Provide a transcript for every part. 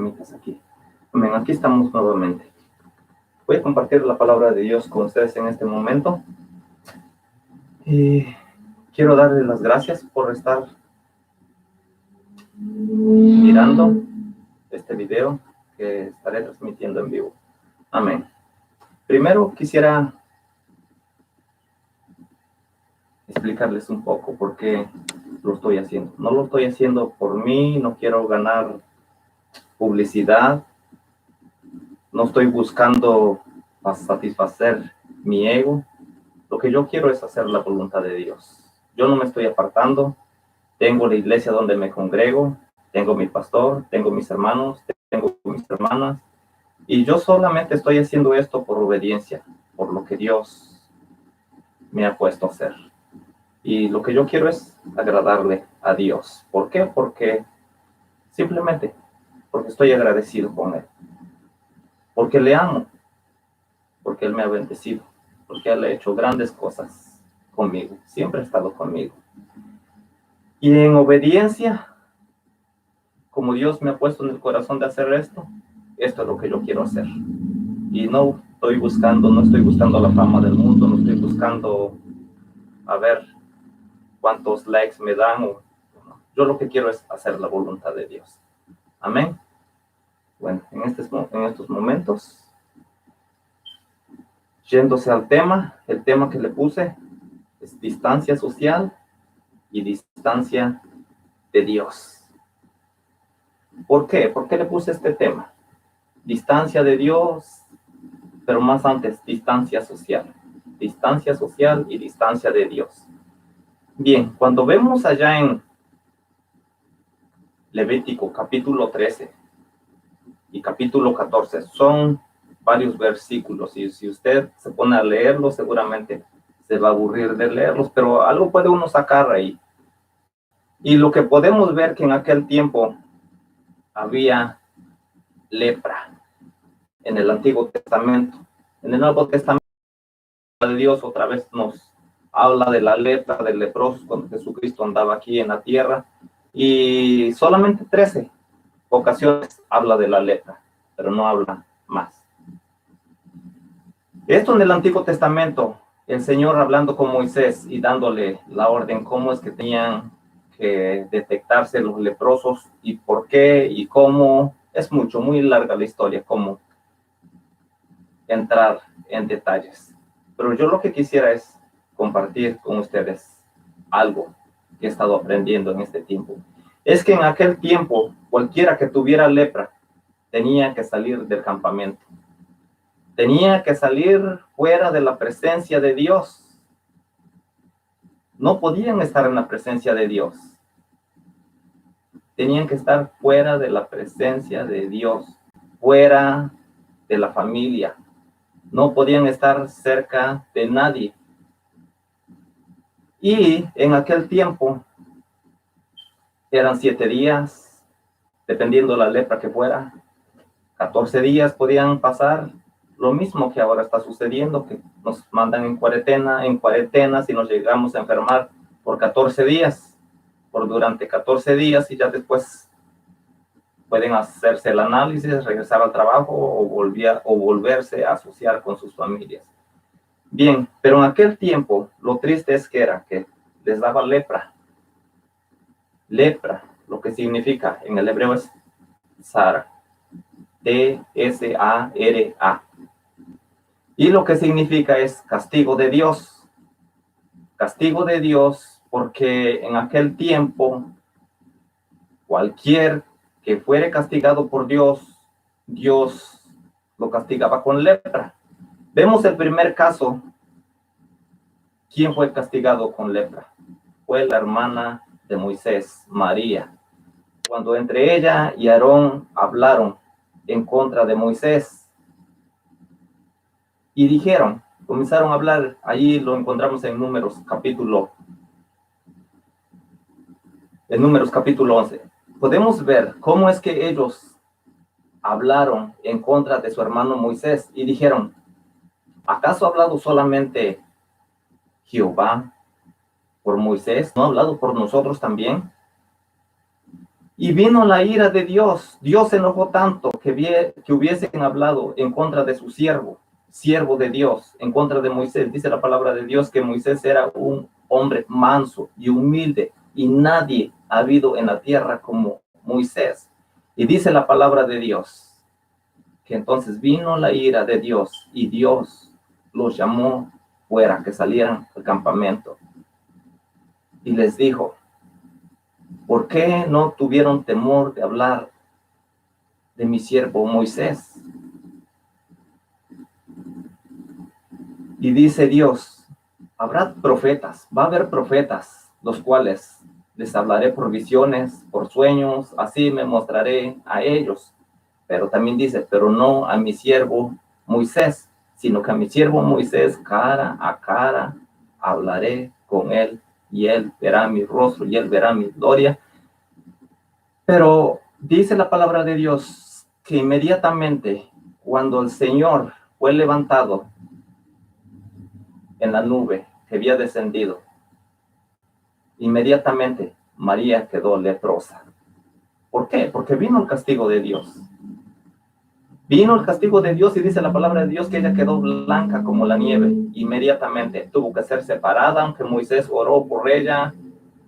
problemitas aquí. Amén, aquí estamos nuevamente. Voy a compartir la palabra de Dios con ustedes en este momento. Y quiero darles las gracias por estar mirando este video que estaré transmitiendo en vivo. Amén. Primero quisiera explicarles un poco por qué lo estoy haciendo. No lo estoy haciendo por mí, no quiero ganar publicidad, no estoy buscando satisfacer mi ego. Lo que yo quiero es hacer la voluntad de Dios. Yo no me estoy apartando, tengo la iglesia donde me congrego, tengo mi pastor, tengo mis hermanos, tengo mis hermanas, y yo solamente estoy haciendo esto por obediencia, por lo que Dios me ha puesto a hacer. Y lo que yo quiero es agradarle a Dios. ¿Por qué? Porque simplemente porque estoy agradecido con Él. Porque le amo. Porque Él me ha bendecido. Porque Él ha hecho grandes cosas conmigo. Siempre ha estado conmigo. Y en obediencia, como Dios me ha puesto en el corazón de hacer esto es lo que yo quiero hacer. Y no estoy buscando la fama del mundo, no estoy buscando a ver cuántos likes me dan. Yo lo que quiero es hacer la voluntad de Dios. Amén. Bueno, en estos momentos, yéndose al tema, el tema que le puse es distancia social y distancia de Dios. ¿Por qué? ¿Por qué le puse este tema? Distancia de Dios, pero más antes, distancia social. Distancia social y distancia de Dios. Bien, cuando vemos allá en Levítico capítulo 13 y capítulo 14, son varios versículos, y si usted se pone a leerlos, seguramente se va a aburrir de leerlos, pero algo puede uno sacar ahí. Y lo que podemos ver que en aquel tiempo había lepra en el Antiguo Testamento. En el Nuevo Testamento de Dios otra vez nos habla de la lepra, del leproso, cuando Jesucristo andaba aquí en la tierra, y solamente 13 ocasiones habla de la lepra, pero no habla más. Esto en el Antiguo Testamento, el Señor hablando con Moisés y dándole la orden, cómo es que tenían que detectarse los leprosos y por qué y cómo. Es muy larga la historia, cómo entrar en detalles. Pero yo lo que quisiera es compartir con ustedes algo que he estado aprendiendo en este tiempo. Es que en aquel tiempo, cualquiera que tuviera lepra tenía que salir del campamento. Tenía que salir fuera de la presencia de Dios. No podían estar en la presencia de Dios. Tenían que estar fuera de la presencia de Dios, fuera de la familia. No podían estar cerca de nadie. Y en aquel tiempo eran 7 días, dependiendo de la lepra que fuera. 14 días podían pasar. Lo mismo que ahora está sucediendo, que nos mandan en cuarentena, si nos llegamos a enfermar por 14 días, durante 14 días, y ya después pueden hacerse el análisis, regresar al trabajo o volverse a asociar con sus familias. Bien, pero en aquel tiempo, lo triste es que les daba lepra. Lepra, lo que significa en el hebreo es Sara. D-S-A-R-A. Y lo que significa es castigo de Dios. Castigo de Dios, porque en aquel tiempo, cualquier que fuere castigado por Dios, Dios lo castigaba con lepra. Vemos el primer caso. ¿Quién fue castigado con lepra? Fue la hermana de Moisés, María. Cuando entre ella y Aarón hablaron en contra de Moisés, y comenzaron a hablar, allí lo encontramos en Números capítulo 11. Podemos ver cómo es que ellos hablaron en contra de su hermano Moisés y dijeron, ¿acaso ha hablado solamente Jehová por Moisés? ¿No ha hablado por nosotros también? Y vino la ira de Dios. Dios se enojó tanto que hubiesen hablado en contra de su siervo de Dios, en contra de Moisés. Dice la palabra de Dios que Moisés era un hombre manso y humilde, y nadie ha habido en la tierra como Moisés. Y dice la palabra de Dios que entonces vino la ira de Dios y Dios los llamó fuera, que salieran al campamento. Y les dijo, ¿por qué no tuvieron temor de hablar de mi siervo Moisés? Y dice Dios, habrá profetas, va a haber profetas, los cuales les hablaré por visiones, por sueños, así me mostraré a ellos. Pero también dice, pero no a mi siervo Moisés, sino que a mi siervo Moisés cara a cara hablaré con él, y él verá mi rostro y él verá mi gloria. Pero dice la palabra de Dios que inmediatamente cuando el Señor fue levantado en la nube que había descendido, inmediatamente María quedó leprosa. ¿Por qué? Porque vino el castigo de Dios. Vino el castigo de Dios y dice la palabra de Dios que ella quedó blanca como la nieve. Inmediatamente tuvo que ser separada, aunque Moisés oró por ella.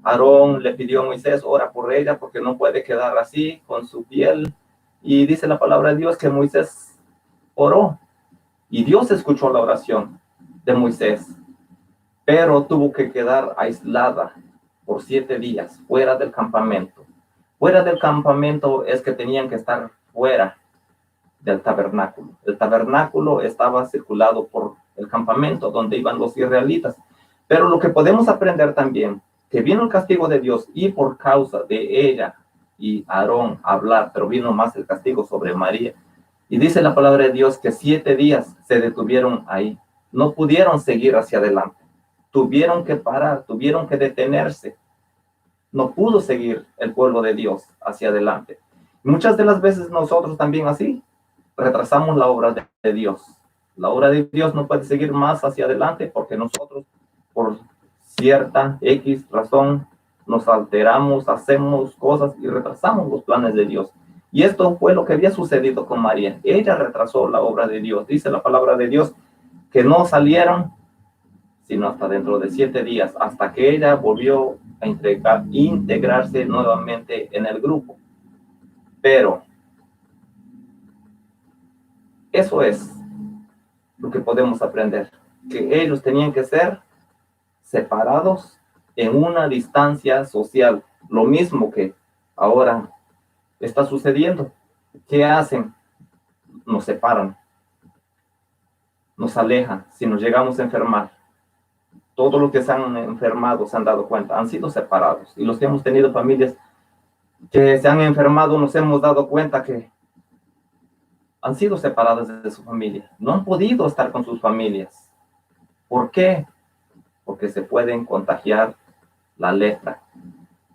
Aarón le pidió a Moisés, ora por ella porque no puede quedar así con su piel. Y dice la palabra de Dios que Moisés oró y Dios escuchó la oración de Moisés, pero tuvo que quedar aislada por 7 días fuera del campamento. Fuera del campamento es que tenían que estar fuera del tabernáculo. El tabernáculo estaba circulado por el campamento donde iban los israelitas. Pero lo que podemos aprender también, que vino el castigo de Dios y por causa de ella y Aarón hablar, pero vino más el castigo sobre María. Y dice la palabra de Dios que 7 días se detuvieron ahí. No pudieron seguir hacia adelante. Tuvieron que parar, tuvieron que detenerse. No pudo seguir el pueblo de Dios hacia adelante. Muchas de las veces nosotros también así retrasamos la obra de Dios. La obra de Dios no puede seguir más hacia adelante porque nosotros, por cierta X razón, nos alteramos, hacemos cosas y retrasamos los planes de Dios. Y esto fue lo que había sucedido con María. Ella retrasó la obra de Dios. Dice la palabra de Dios que no salieron sino hasta dentro de 7 días, hasta que ella volvió a integrarse nuevamente en el grupo. Pero eso es lo que podemos aprender, que ellos tenían que ser separados en una distancia social, lo mismo que ahora está sucediendo. ¿Qué hacen? Nos separan, nos alejan, si nos llegamos a enfermar. Todos los que se han enfermado se han dado cuenta, han sido separados. Y los que hemos tenido familias que se han enfermado, nos hemos dado cuenta que han sido separadas de su familia. No han podido estar con sus familias. ¿Por qué? Porque se pueden contagiar la lepra.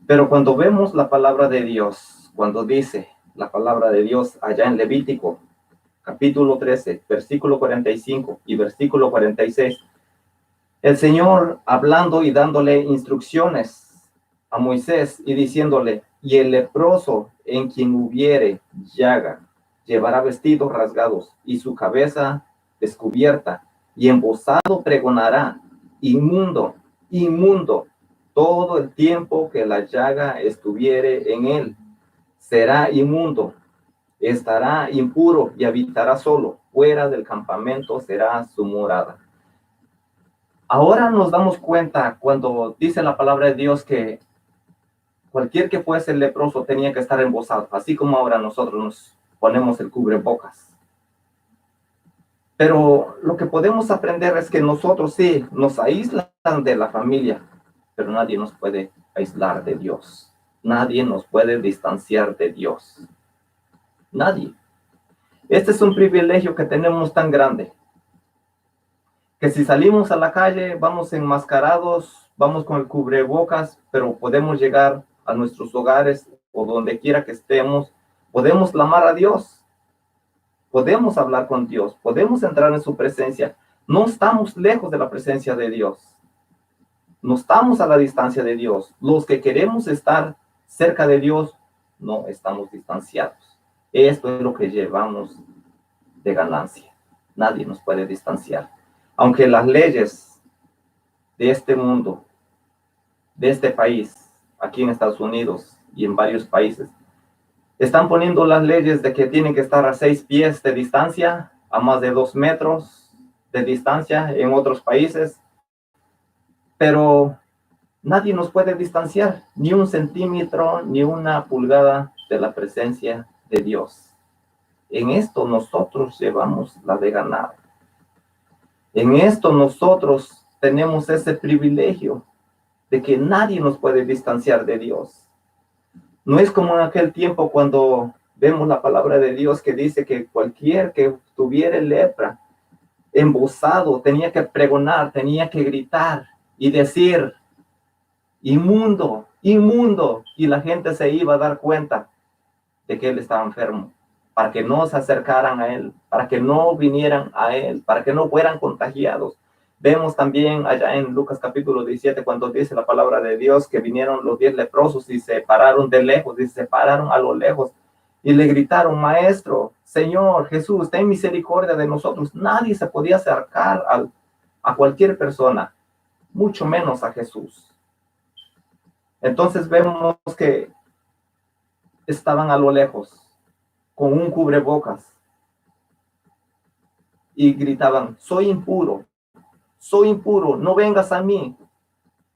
Pero cuando vemos la palabra de Dios, cuando dice la palabra de Dios allá en Levítico, capítulo 13, versículo 45 y versículo 46, el Señor hablando y dándole instrucciones a Moisés y diciéndole, y el leproso en quien hubiere llaga, llevará vestidos rasgados y su cabeza descubierta, y embozado pregonará, inmundo, inmundo, todo el tiempo que la llaga estuviere en él. Será inmundo, estará impuro y habitará solo, fuera del campamento será su morada. Ahora nos damos cuenta cuando dice la palabra de Dios que cualquier que fuese el leproso tenía que estar embozado, así como ahora nosotros nos ponemos el cubrebocas. Pero lo que podemos aprender es que nosotros sí nos aíslan de la familia, pero nadie nos puede aislar de Dios. Nadie nos puede distanciar de Dios. Nadie. Este es un privilegio que tenemos tan grande, que si salimos a la calle, vamos enmascarados, vamos con el cubrebocas, pero podemos llegar a nuestros hogares o donde quiera que estemos, podemos clamar a Dios, podemos hablar con Dios, podemos entrar en su presencia. No estamos lejos de la presencia de Dios, no estamos a la distancia de Dios. Los que queremos estar cerca de Dios, no estamos distanciados. Esto es lo que llevamos de ganancia. Nadie nos puede distanciar. Aunque las leyes de este mundo, de este país, aquí en Estados Unidos y en varios países, están poniendo las leyes de que tienen que estar a 6 pies de distancia, a más de 2 metros de distancia en otros países, pero nadie nos puede distanciar ni un centímetro, ni una pulgada de la presencia de Dios. En esto nosotros llevamos la de ganar. En esto nosotros tenemos ese privilegio de que nadie nos puede distanciar de Dios. No es como en aquel tiempo cuando vemos la palabra de Dios que dice que cualquier que tuviera lepra, embozado, tenía que pregonar, tenía que gritar y decir, inmundo, inmundo, y la gente se iba a dar cuenta de que él estaba enfermo, para que no se acercaran a él, para que no vinieran a él, para que no fueran contagiados. Vemos también allá en Lucas capítulo 17, cuando dice la palabra de Dios, que vinieron los 10 leprosos y se pararon de lejos, y se pararon a lo lejos, y le gritaron, Maestro, Señor, Jesús, ten misericordia de nosotros. Nadie se podía acercar a cualquier persona, mucho menos a Jesús. Entonces vemos que estaban a lo lejos, con un cubrebocas, y gritaban, soy impuro, no vengas a mí,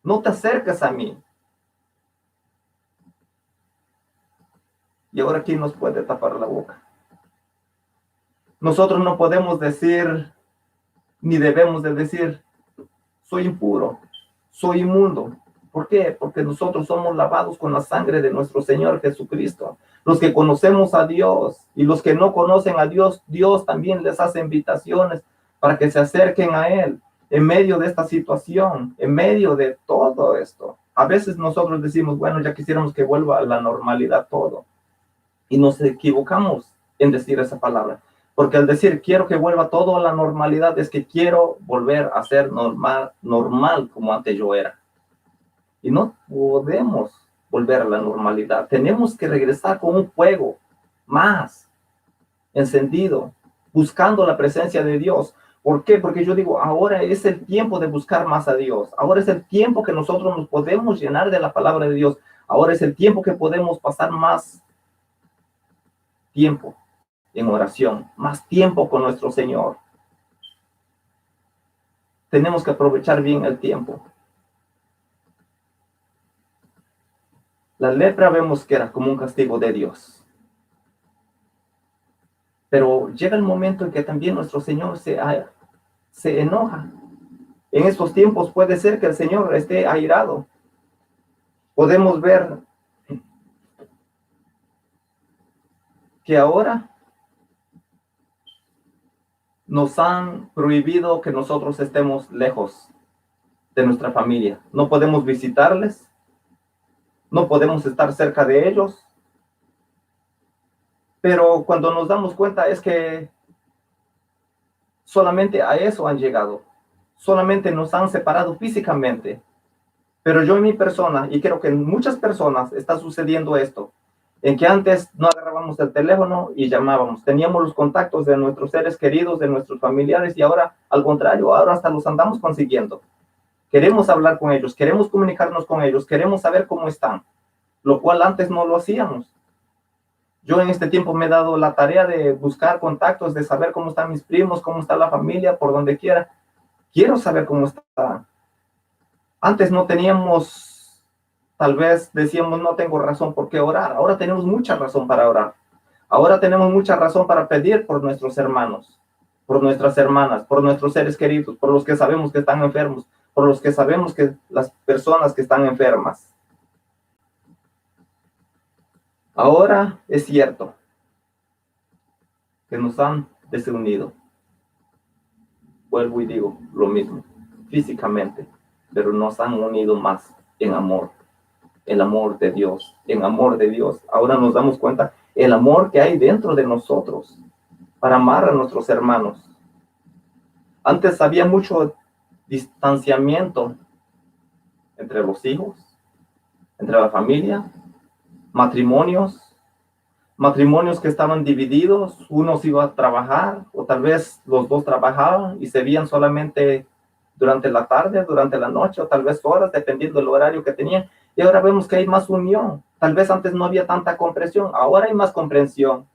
no te acerques a mí. Y ahora, ¿quién nos puede tapar la boca? Nosotros no podemos decir, ni debemos de decir, soy impuro, soy inmundo. ¿Por qué? Porque nosotros somos lavados con la sangre de nuestro Señor Jesucristo. Los que conocemos a Dios y los que no conocen a Dios, Dios también les hace invitaciones para que se acerquen a Él en medio de esta situación, en medio de todo esto. A veces nosotros decimos, bueno, ya quisiéramos que vuelva a la normalidad todo. Y nos equivocamos en decir esa palabra. Porque al decir quiero que vuelva todo a la normalidad es que quiero volver a ser normal como antes yo era. Y no podemos volver a la normalidad. Tenemos que regresar con un fuego más encendido, buscando la presencia de Dios. ¿Por qué? Porque yo digo, ahora es el tiempo de buscar más a Dios. Ahora es el tiempo que nosotros nos podemos llenar de la palabra de Dios. Ahora es el tiempo que podemos pasar más tiempo en oración, más tiempo con nuestro Señor. Tenemos que aprovechar bien el tiempo. La lepra vemos que era como un castigo de Dios. Pero llega el momento en que también nuestro Señor se enoja. En estos tiempos puede ser que el Señor esté airado. Podemos ver que ahora nos han prohibido que nosotros estemos lejos de nuestra familia. No podemos visitarles, no podemos estar cerca de ellos. Pero cuando nos damos cuenta es que solamente a eso han llegado. Solamente nos han separado físicamente. Pero yo en mi persona, y creo que en muchas personas está sucediendo esto, en que antes no agarrábamos el teléfono y llamábamos. Teníamos los contactos de nuestros seres queridos, de nuestros familiares, y ahora, al contrario, ahora hasta los andamos consiguiendo. Queremos hablar con ellos, queremos comunicarnos con ellos, queremos saber cómo están, lo cual antes no lo hacíamos. Yo en este tiempo me he dado la tarea de buscar contactos, de saber cómo están mis primos, cómo está la familia, por donde quiera. Quiero saber cómo está. Antes no teníamos, tal vez decíamos, no tengo razón por qué orar. Ahora tenemos mucha razón para orar. Ahora tenemos mucha razón para pedir por nuestros hermanos, por nuestras hermanas, por nuestros seres queridos, por los que sabemos que están enfermos, por los que sabemos que las personas que están enfermas. Ahora es cierto que nos han desunido. Vuelvo y digo lo mismo, físicamente, pero nos han unido más en amor, el amor de Dios, en amor de Dios. Ahora nos damos cuenta el amor que hay dentro de nosotros para amar a nuestros hermanos. Antes había mucho distanciamiento entre los hijos, entre la familia, matrimonios, matrimonios que estaban divididos, uno se iba a trabajar, o tal vez los dos trabajaban y se veían solamente durante la tarde, durante la noche, o tal vez horas, dependiendo del horario que tenían. Y ahora vemos que hay más unión. Tal vez antes no había tanta comprensión, ahora hay más comprensión.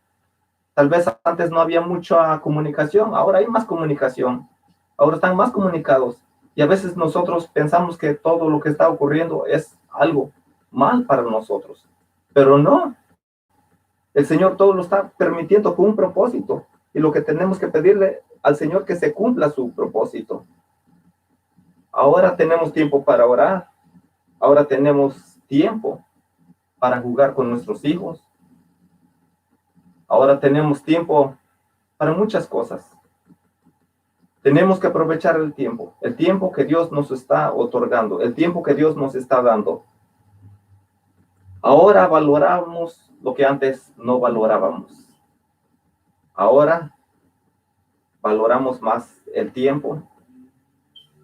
Tal vez antes no había mucha comunicación, ahora hay más comunicación. Ahora están más comunicados. Y a veces nosotros pensamos que todo lo que está ocurriendo es algo mal para nosotros. Pero no. El Señor todo lo está permitiendo con un propósito. Y lo que tenemos que pedirle al Señor que se cumpla su propósito. Ahora tenemos tiempo para orar. Ahora tenemos tiempo para jugar con nuestros hijos. Ahora tenemos tiempo para muchas cosas. Tenemos que aprovechar el tiempo que Dios nos está otorgando, el tiempo que Dios nos está dando. Ahora valoramos lo que antes no valorábamos. Ahora valoramos más el tiempo.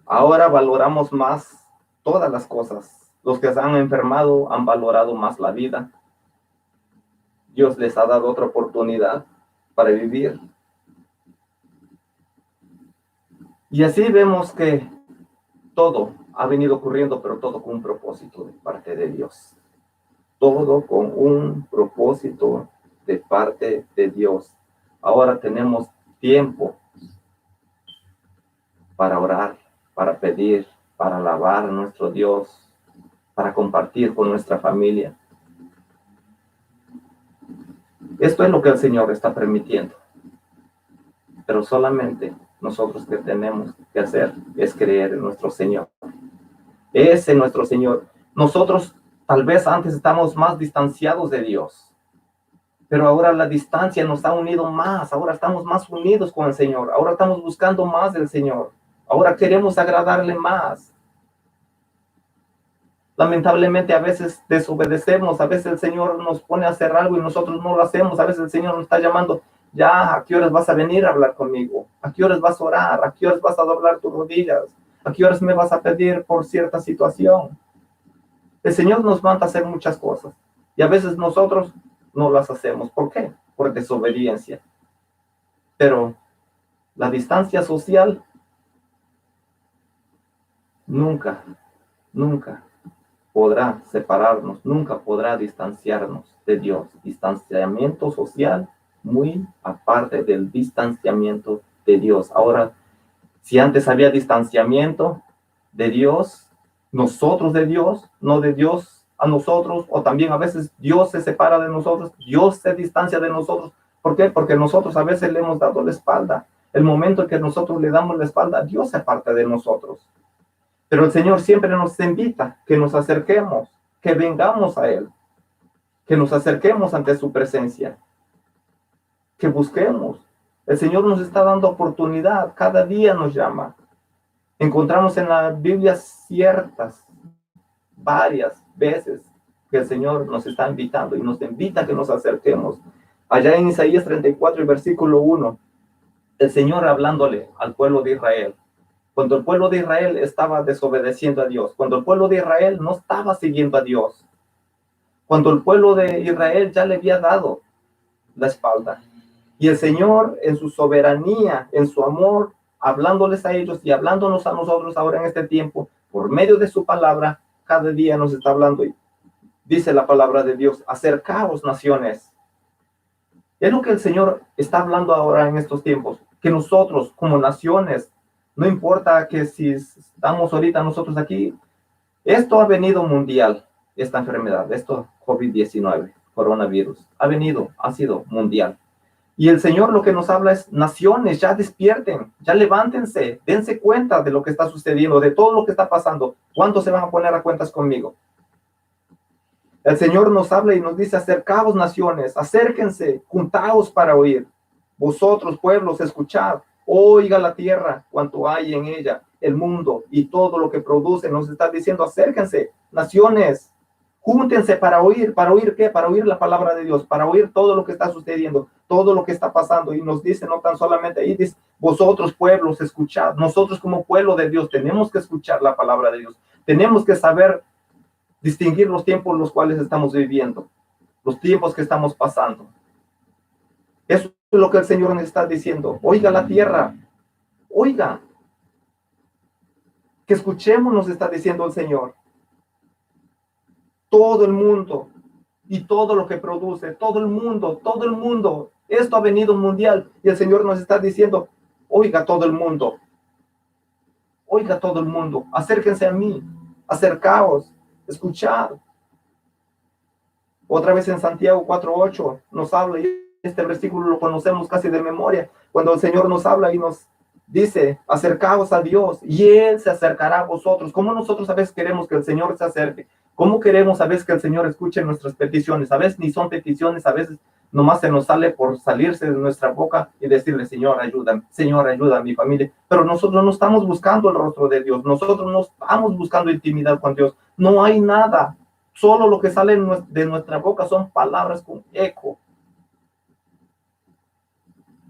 Ahora valoramos más todas las cosas. Los que se han enfermado han valorado más la vida. Dios les ha dado otra oportunidad para vivir. Y así vemos que todo ha venido ocurriendo, pero todo con un propósito de parte de Dios. Todo con un propósito de parte de Dios. Ahora tenemos tiempo para orar, para pedir, para alabar a nuestro Dios, para compartir con nuestra familia. Esto es lo que el Señor está permitiendo. Pero solamente nosotros que tenemos que hacer es creer en nuestro Señor. Es en nuestro Señor. Nosotros tal vez antes estamos más distanciados de Dios, pero ahora la distancia nos ha unido más. Ahora estamos más unidos con el Señor. Ahora estamos buscando más del Señor. Ahora queremos agradarle más. Lamentablemente a veces desobedecemos, a veces el Señor nos pone a hacer algo y nosotros no lo hacemos. A veces el Señor nos está llamando, ya, ¿a qué horas vas a venir a hablar conmigo? ¿A qué horas vas a orar? ¿A qué horas vas a doblar tus rodillas? ¿A qué horas me vas a pedir por cierta situación? El Señor nos manda a hacer muchas cosas y a veces nosotros no las hacemos. ¿Por qué? Por desobediencia. Pero la distancia social nunca podrá separarnos, nunca podrá distanciarnos de Dios. Distanciamiento social muy aparte del distanciamiento de Dios. Ahora, si antes había distanciamiento de Dios, nosotros de Dios, no de Dios a nosotros, o también a veces Dios se separa de nosotros, Dios se distancia de nosotros. ¿Por qué? Porque nosotros a veces le hemos dado la espalda. El momento en que nosotros le damos la espalda, Dios se aparta de nosotros. Pero el Señor siempre nos invita que nos acerquemos, que vengamos a Él, que nos acerquemos ante su presencia, que busquemos. El Señor nos está dando oportunidad, cada día nos llama. Encontramos en la Biblia varias veces que el Señor nos está invitando y nos invita a que nos acerquemos. Allá en Isaías 34 y versículo 1, el Señor hablándole al pueblo de Israel. Cuando el pueblo de Israel estaba desobedeciendo a Dios, cuando el pueblo de Israel no estaba siguiendo a Dios, cuando el pueblo de Israel ya le había dado la espalda. Y el Señor en su soberanía, en su amor, hablándoles a ellos y hablándonos a nosotros ahora en este tiempo, por medio de su palabra, cada día nos está hablando. Y dice la palabra de Dios, acercaos naciones. Es lo que el Señor está hablando ahora en estos tiempos, que nosotros como naciones, no importa que si estamos ahorita nosotros aquí, esto ha venido mundial, esta enfermedad, esto COVID-19, coronavirus, ha sido mundial. Y el Señor lo que nos habla es, naciones, ya despierten, ya levántense, dense cuenta de lo que está sucediendo, de todo lo que está pasando. ¿Cuántos se van a poner a cuentas conmigo? El Señor nos habla y nos dice, acercaos naciones, acérquense, juntaos para oír. Vosotros, pueblos, escuchad, oiga la tierra, cuanto hay en ella, el mundo y todo lo que produce. Nos está diciendo, acérquense, naciones, júntense para oír ¿qué? Para oír la palabra de Dios, para oír todo lo que está sucediendo, todo lo que está pasando. Y nos dice, no tan solamente ahí, dice, vosotros pueblos, escuchad. Nosotros como pueblo de Dios tenemos que escuchar la palabra de Dios. Tenemos que saber distinguir los tiempos en los cuales estamos viviendo, los tiempos que estamos pasando. Eso es lo que el Señor nos está diciendo. Oiga la tierra, oiga, que escuchemos, nos está diciendo el Señor. Todo el mundo y todo lo que produce, todo el mundo. Esto ha venido mundial y el Señor nos está diciendo, oiga todo el mundo, acérquense a mí, acercaos, escuchad. Otra vez en Santiago 4:8 nos habla, y este versículo lo conocemos casi de memoria, cuando el Señor nos habla y nos dice, acercaos a Dios y Él se acercará a vosotros. ¿Cómo nosotros a veces queremos que el Señor se acerque? ¿Cómo queremos a veces que el Señor escuche nuestras peticiones? A veces ni son peticiones, a veces nomás se nos sale por salirse de nuestra boca y decirle, Señor, ayuda a mi familia. Pero nosotros no estamos buscando el rostro de Dios, nosotros no estamos buscando intimidad con Dios. No hay nada. Solo lo que sale de nuestra boca son palabras con eco,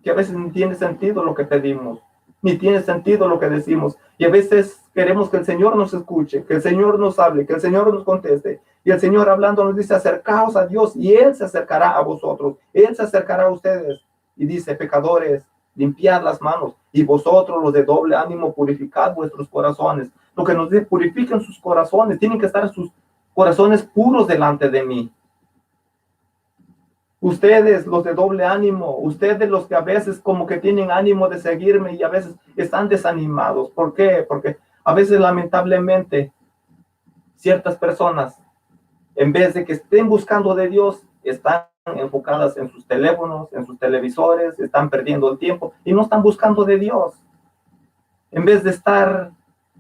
que a veces ni tiene sentido lo que pedimos, ni tiene sentido lo que decimos. Y a veces queremos que el Señor nos escuche, que el Señor nos hable, que el Señor nos conteste. Y el Señor hablando nos dice, acercaos a Dios y Él se acercará a vosotros. Él se acercará a ustedes. Y dice, pecadores, limpiad las manos. Y vosotros, los de doble ánimo, purificad vuestros corazones. Lo que nos dice, purifiquen sus corazones. Tienen que estar sus corazones puros delante de mí. Ustedes, los de doble ánimo, ustedes los que a veces como que tienen ánimo de seguirme y a veces están desanimados. ¿Por qué? Porque a veces lamentablemente ciertas personas, en vez de que estén buscando de Dios, están enfocadas en sus teléfonos, en sus televisores, están perdiendo el tiempo y no están buscando de Dios. En vez de estar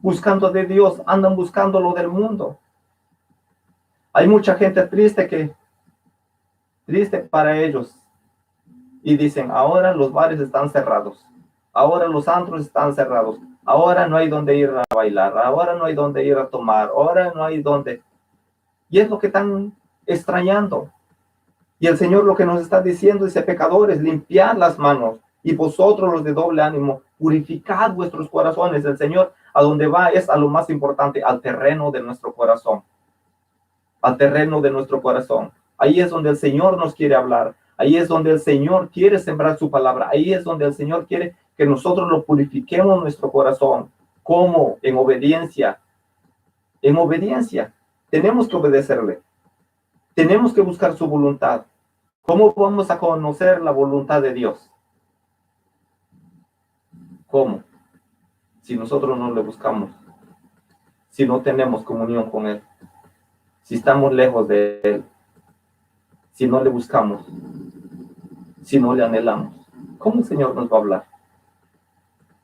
buscando de Dios, andan buscando lo del mundo. Hay mucha gente triste para ellos. Y dicen, ahora los bares están cerrados, ahora los antros están cerrados, ahora no hay donde ir a bailar, ahora no hay donde ir a tomar, ahora no hay donde. Y es lo que están extrañando. Y el Señor lo que nos está diciendo, dice, pecadores, limpiad las manos, y vosotros los de doble ánimo, purificad vuestros corazones. El Señor a donde va es a lo más importante, al terreno de nuestro corazón, al terreno de nuestro corazón. Ahí es donde el Señor nos quiere hablar. Ahí es donde el Señor quiere sembrar su palabra. Ahí es donde el Señor quiere que nosotros lo purifiquemos nuestro corazón. ¿Cómo? En obediencia. En obediencia. Tenemos que obedecerle. Tenemos que buscar su voluntad. ¿Cómo vamos a conocer la voluntad de Dios? ¿Cómo? Si nosotros no le buscamos. Si no tenemos comunión con Él. Si estamos lejos de Él. Si no le buscamos. Si no le anhelamos. ¿Cómo el Señor nos va a hablar?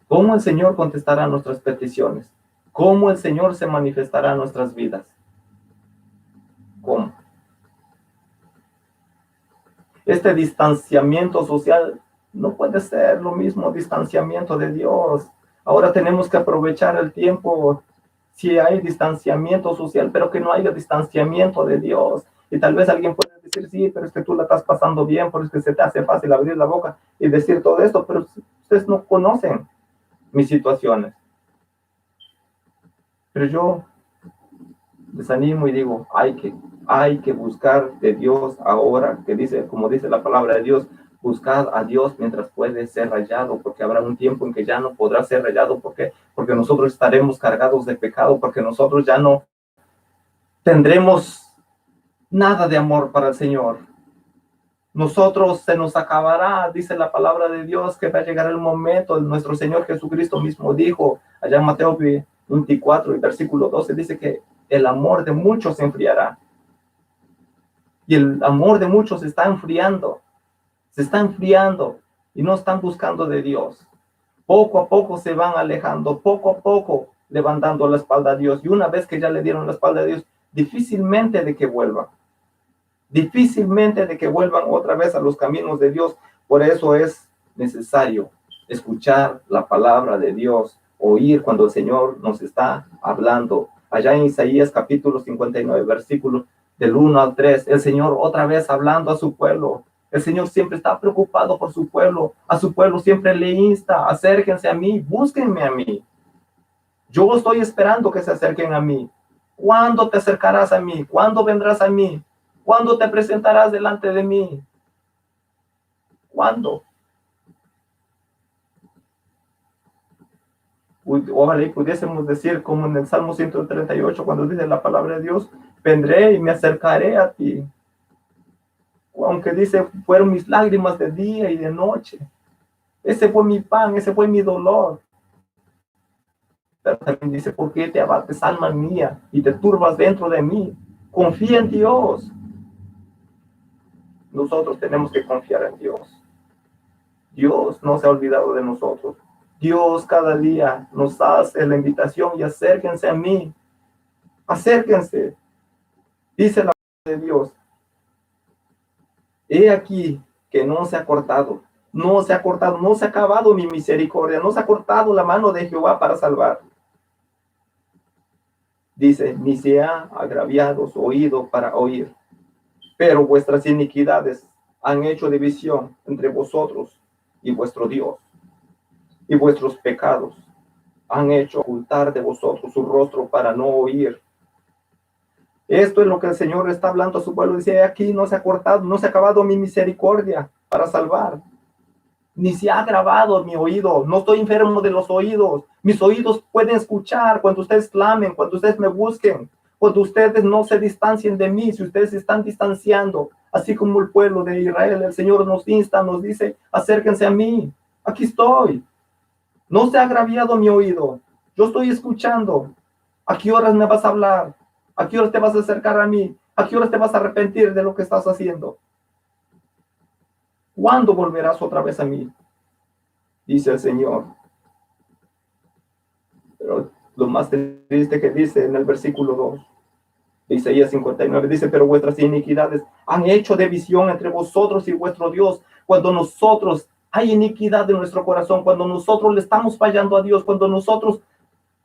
¿Cómo el Señor contestará nuestras peticiones? ¿Cómo el Señor se manifestará en nuestras vidas? ¿Cómo? Este distanciamiento social no puede ser lo mismo distanciamiento de Dios. Ahora tenemos que aprovechar el tiempo. Si hay distanciamiento social, pero que no haya distanciamiento de Dios. Y tal vez alguien puede decir, sí, pero es que tú la estás pasando bien, por eso es que se te hace fácil abrir la boca y decir todo esto, pero ustedes no conocen mis situaciones. Pero yo les animo y digo, hay que buscar de Dios ahora, que dice, como dice la palabra de Dios, buscad a Dios mientras puede ser hallado, porque habrá un tiempo en que ya no podrá ser hallado. ¿Por qué? Porque nosotros estaremos cargados de pecado, porque nosotros ya no tendremos nada de amor para el Señor. Nosotros se nos acabará, dice la palabra de Dios, que va a llegar el momento. Nuestro Señor Jesucristo mismo dijo, allá en Mateo 24, y versículo 12, dice que el amor de muchos se enfriará. Y el amor de muchos se está enfriando y no están buscando de Dios. Poco a poco se van alejando, poco a poco le van dando la espalda a Dios. Y una vez que ya le dieron la espalda a Dios, difícilmente de que vuelvan otra vez a los caminos de Dios. Por eso es necesario escuchar la palabra de Dios, oír cuando el Señor nos está hablando. Allá en Isaías capítulo 59, versículo del 1 al 3, el Señor otra vez hablando a su pueblo. El Señor siempre está preocupado por su pueblo. A su pueblo siempre le insta, acérquense a mí, búsquenme a mí. Yo estoy esperando que se acerquen a mí. ¿Cuándo te acercarás a mí? ¿Cuándo vendrás a mí? ¿Cuándo te presentarás delante de mí? ¿Cuándo? Ojalá y pudiésemos decir como en el Salmo 138, cuando dice la palabra de Dios, vendré y me acercaré a ti. Aunque dice, fueron mis lágrimas de día y de noche. Ese fue mi pan, ese fue mi dolor. Pero también dice, ¿por qué te abates, alma mía, y te turbas dentro de mí? Confía en Dios. Nosotros tenemos que confiar en Dios. Dios no se ha olvidado de nosotros. Dios cada día nos hace la invitación y acérquense a mí. Acérquense. Dice la palabra de Dios. He aquí que no se ha cortado, no se ha cortado, no se ha acabado mi misericordia, no se ha cortado la mano de Jehová para salvar. Dice, ni se ha agraviado su oído para oír, pero vuestras iniquidades han hecho división entre vosotros y vuestro Dios, y vuestros pecados han hecho ocultar de vosotros su rostro para no oír. Esto es lo que el Señor está hablando a su pueblo. Dice, aquí no se ha cortado, no se ha acabado mi misericordia para salvar. Ni se ha agravado mi oído. No estoy enfermo de los oídos. Mis oídos pueden escuchar cuando ustedes clamen, cuando ustedes me busquen, cuando ustedes no se distancien de mí, si ustedes se están distanciando, así como el pueblo de Israel. El Señor nos insta, nos dice, acérquense a mí. Aquí estoy. No se ha agraviado mi oído. Yo estoy escuchando. ¿A qué horas me vas a hablar? ¿A qué horas te vas a acercar a mí? ¿A qué horas te vas a arrepentir de lo que estás haciendo? ¿Cuándo volverás otra vez a mí? Dice el Señor. Pero lo más triste que dice en el versículo 2 de Isaías 59, dice, pero vuestras iniquidades han hecho división entre vosotros y vuestro Dios. Cuando nosotros hay iniquidad en nuestro corazón, cuando nosotros le estamos fallando a Dios, cuando nosotros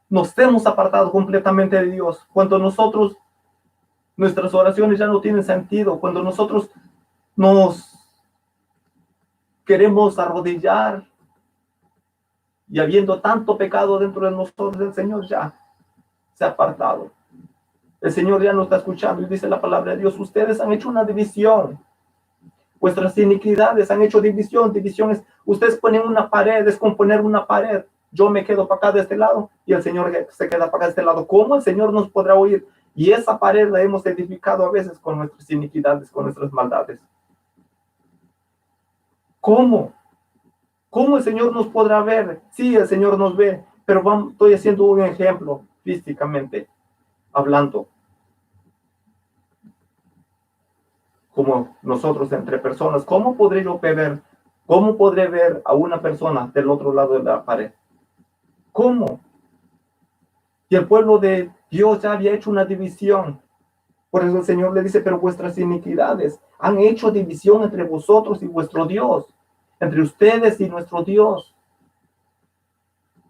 nos hemos apartado completamente de Dios, cuando nuestras oraciones ya no tienen sentido, cuando nosotros nos queremos arrodillar y habiendo tanto pecado dentro de nosotros, el Señor ya se ha apartado. El Señor ya no está escuchando y dice la palabra de Dios, ustedes han hecho una división. Vuestras iniquidades han hecho división. Divisiones, ustedes ponen una pared, es como poner una pared. Yo me quedo para acá de este lado y el Señor se queda para acá de este lado. ¿Cómo el Señor nos podrá oír? Y esa pared la hemos edificado a veces con nuestras iniquidades, con nuestras maldades. ¿Cómo? ¿Cómo el Señor nos podrá ver? Sí, el Señor nos ve, pero estoy haciendo un ejemplo físicamente, hablando. Como nosotros entre personas, ¿cómo podré yo ver? ¿Cómo podré ver a una persona del otro lado de la pared? ¿Cómo? Y el pueblo de Dios ya había hecho una división. Por eso el Señor le dice, pero vuestras iniquidades han hecho división entre vosotros y vuestro Dios, entre ustedes y nuestro Dios.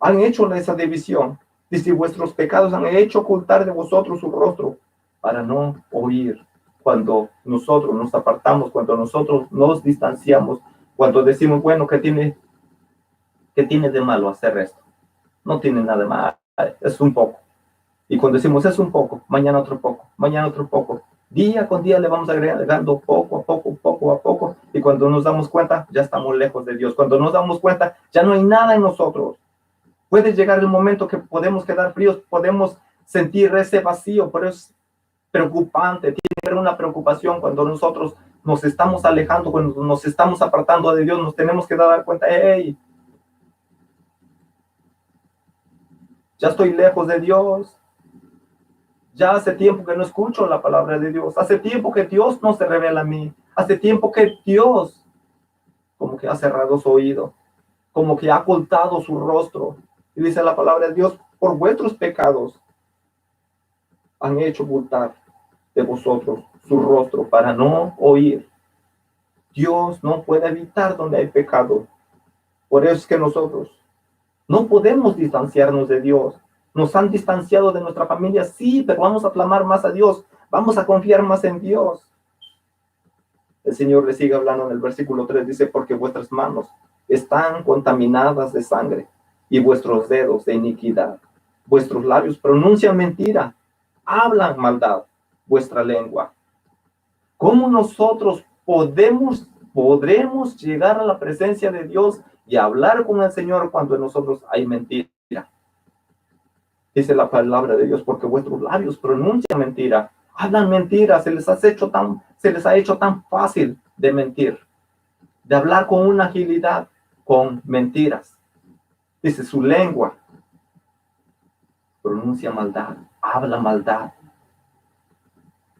Han hecho esa división. Dice, vuestros pecados han hecho ocultar de vosotros su rostro para no oír. Cuando nosotros nos apartamos, cuando nosotros nos distanciamos, cuando decimos, bueno, ¿qué tiene de malo hacer esto? No tiene nada de malo, es un poco. Y cuando decimos es un poco, mañana otro poco, mañana otro poco, día con día le vamos agregando poco a poco, poco a poco, y cuando nos damos cuenta, ya estamos lejos de Dios. Cuando nos damos cuenta, ya no hay nada en nosotros. Puede llegar el momento que podemos quedar fríos, podemos sentir ese vacío, pero es preocupante, tiene que haber una preocupación cuando nosotros nos estamos alejando, cuando nos estamos apartando de Dios, nos tenemos que dar cuenta, hey, ya estoy lejos de Dios, ya hace tiempo que no escucho la palabra de Dios, hace tiempo que Dios no se revela a mí, hace tiempo que Dios como que ha cerrado su oído, como que ha ocultado su rostro, y dice la palabra de Dios, por vuestros pecados han hecho ocultar de vosotros su rostro para no oír. Dios no puede evitar donde hay pecado. Por eso es que nosotros no podemos distanciarnos de Dios. Nos han distanciado de nuestra familia, sí, pero vamos a clamar más a Dios. Vamos a confiar más en Dios. El Señor le sigue hablando en el versículo 3, dice, porque vuestras manos están contaminadas de sangre y vuestros dedos de iniquidad. Vuestros labios pronuncian mentira, hablan maldad, vuestra lengua. ¿Cómo nosotros podemos podremos llegar a la presencia de Dios y hablar con el Señor cuando en nosotros hay mentira. Dice la palabra de Dios, porque vuestros labios pronuncian mentira, hablan mentira, se les ha hecho tan fácil de mentir, de hablar con una agilidad, con mentiras. Dice, su lengua pronuncia maldad, habla maldad.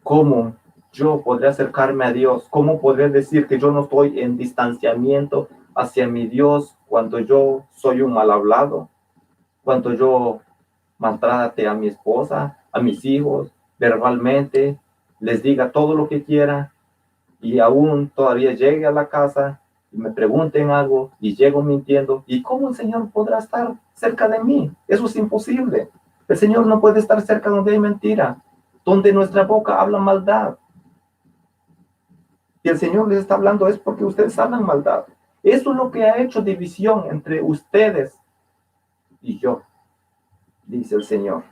¿Cómo yo podré acercarme a Dios? ¿Cómo podré decir que yo no estoy en distanciamiento hacia mi Dios cuando yo soy un mal hablado? Cuando yo maltrate a mi esposa, a mis hijos, verbalmente, les diga todo lo que quiera y aún todavía llegue a la casa y me pregunten algo y llego mintiendo. ¿Y cómo el Señor podrá estar cerca de mí? Eso es imposible. El Señor no puede estar cerca donde hay mentira, donde nuestra boca habla maldad. Y el Señor les está hablando es porque ustedes hablan maldad. Eso es lo que ha hecho división entre ustedes y yo, dice el Señor.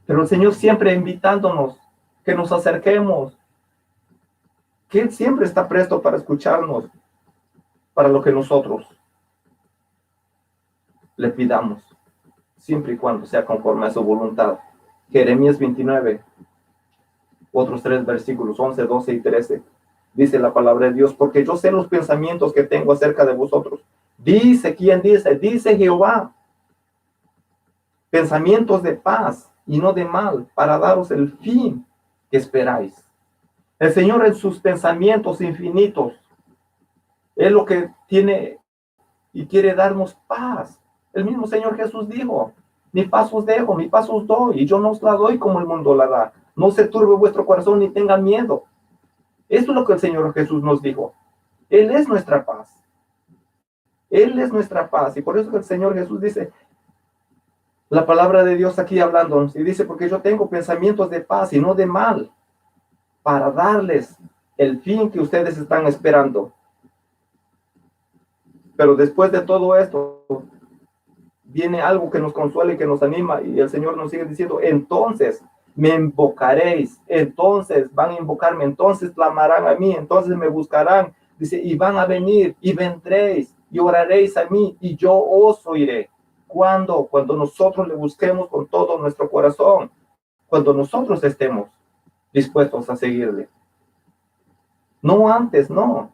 Pero el Señor siempre invitándonos que nos acerquemos, que Él siempre está presto para escucharnos, para lo que nosotros le pidamos, siempre y cuando sea conforme a su voluntad. Jeremías 29, otros 3 versículos, 11, 12 y 13. Dice la palabra de Dios, porque yo sé los pensamientos que tengo acerca de vosotros. Dice, ¿quién dice? Dice Jehová. Pensamientos de paz y no de mal, para daros el fin que esperáis. El Señor en sus pensamientos infinitos, es lo que tiene y quiere darnos paz. El mismo Señor Jesús dijo, mi paz os dejo, mi paz os doy, y yo no os la doy como el mundo la da. No se turbe vuestro corazón ni tenga miedo. Esto es lo que el Señor Jesús nos dijo. Él es nuestra paz. Él es nuestra paz. Y por eso que el Señor Jesús dice, la palabra de Dios aquí hablándonos, y dice, porque yo tengo pensamientos de paz y no de mal, para darles el fin que ustedes están esperando. Pero después de todo esto, viene algo que nos consuela y que nos anima, y el Señor nos sigue diciendo, entonces me invocaréis, entonces van a invocarme, entonces clamarán a mí, entonces me buscarán, dice, y van a venir, y vendréis, y oraréis a mí, y yo os oiré. ¿Cuándo? Cuando nosotros le busquemos con todo nuestro corazón, cuando nosotros estemos dispuestos a seguirle. No antes, no.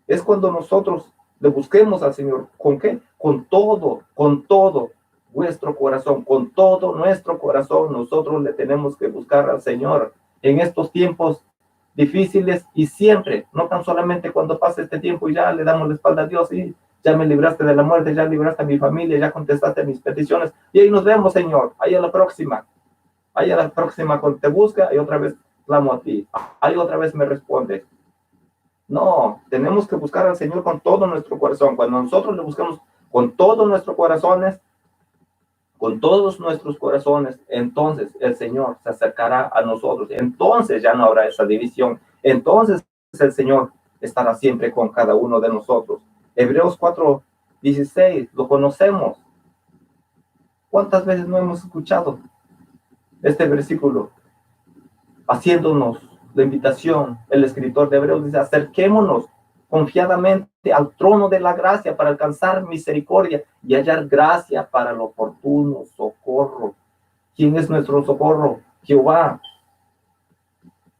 Es cuando nosotros le busquemos al Señor. ¿Con qué? Con todo vuestro corazón, con todo nuestro corazón. Nosotros le tenemos que buscar al Señor en estos tiempos difíciles y siempre, no tan solamente cuando pase este tiempo y ya le damos la espalda a Dios y ya me libraste de la muerte, ya libraste a mi familia, ya contestaste mis peticiones y ahí nos vemos, Señor, ahí a la próxima cuando te busca y otra vez clamo a ti, ahí otra vez me respondes. No, tenemos que buscar al Señor con todo nuestro corazón. Cuando nosotros le buscamos con todos nuestros corazones, entonces el Señor se acercará a nosotros. Entonces ya no habrá esa división. Entonces el Señor estará siempre con cada uno de nosotros. Hebreos 4:16, lo conocemos. ¿Cuántas veces no hemos escuchado este versículo? Haciéndonos la invitación, el escritor de Hebreos dice, acerquémonos confiadamente al trono de la gracia para alcanzar misericordia y hallar gracia para el oportuno socorro. ¿Quién es nuestro socorro? Jehová.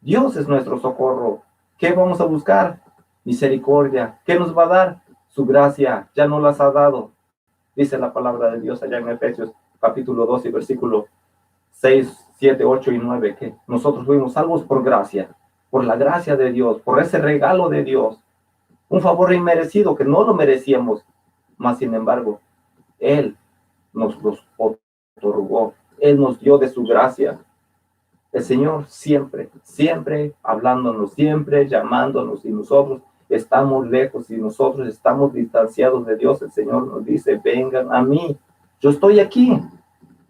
Dios es nuestro socorro. ¿Qué vamos a buscar? Misericordia. ¿Qué nos va a dar? Su gracia. Ya nos las ha dado. Dice la palabra de Dios allá en Efesios capítulo 2 y versículo 6, 7, 8 y 9, que nosotros fuimos salvos por gracia, por la gracia de Dios, por ese regalo de Dios, un favor inmerecido que no lo merecíamos, mas sin embargo, Él nos los otorgó, Él nos dio de su gracia. El Señor siempre, siempre hablándonos, siempre llamándonos, y nosotros estamos lejos y nosotros estamos distanciados de Dios. El Señor nos dice, vengan a mí, yo estoy aquí.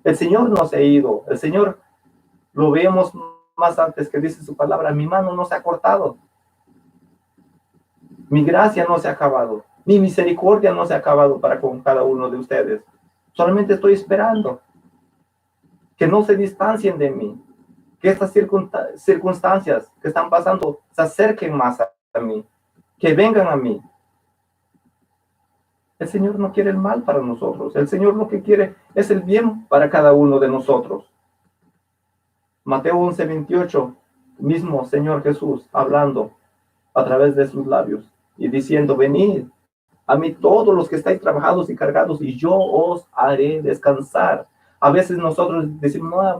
El Señor no se ha ido, el Señor lo vemos más antes que dice su palabra, mi mano no se ha cortado, mi gracia no se ha acabado, mi misericordia no se ha acabado para con cada uno de ustedes. Solamente estoy esperando que no se distancien de mí, que estas circunstancias que están pasando se acerquen más a mí, que vengan a mí. El Señor no quiere el mal para nosotros. El Señor lo que quiere es el bien para cada uno de nosotros. Mateo 11:28, mismo Señor Jesús hablando a través de sus labios y diciendo, venid a mí todos los que estáis trabajados y cargados y yo os haré descansar. A veces nosotros decimos, no,